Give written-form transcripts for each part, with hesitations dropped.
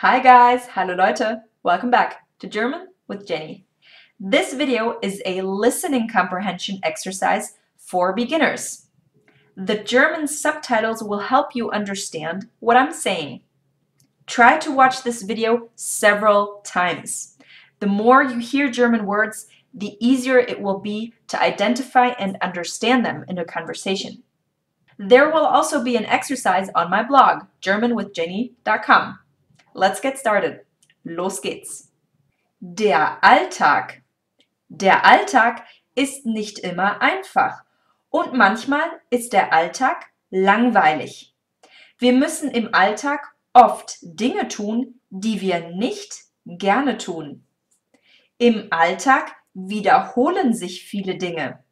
Hi guys, hallo Leute, welcome back to German with Jenny. This video is a listening comprehension exercise for beginners. The German subtitles will help you understand what I'm saying. Try to watch this video several times. The more you hear German words, the easier it will be to identify and understand them in a conversation. There will also be an exercise on my blog, germanwithjenny.com. Let's get started. Los geht's. Der Alltag. Der Alltag ist nicht immer einfach und manchmal ist der Alltag langweilig. Wir müssen im Alltag oft Dinge tun, die wir nicht gerne tun. Im Alltag wiederholen sich viele Dinge.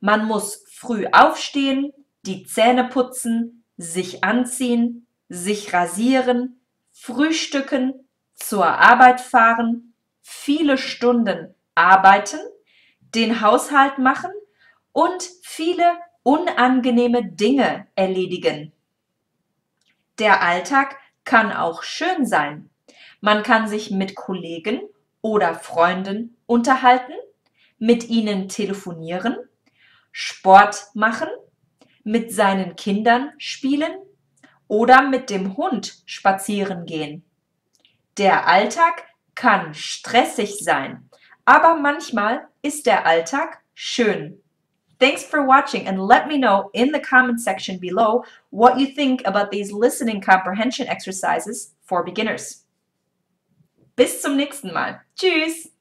Man muss früh aufstehen, die Zähne putzen, sich anziehen, sich rasieren, frühstücken, zur Arbeit fahren, viele Stunden arbeiten, den Haushalt machen und viele unangenehme Dinge erledigen. Der Alltag kann auch schön sein. Man kann sich mit Kollegen oder Freunden unterhalten, mit ihnen telefonieren, Sport machen, mit seinen Kindern spielen oder mit dem Hund spazieren gehen. Der Alltag kann stressig sein, aber manchmal ist der Alltag schön. Thanks for watching and let me know in the comment section below what you think about these listening comprehension exercises for beginners. Bis zum nächsten Mal. Tschüss!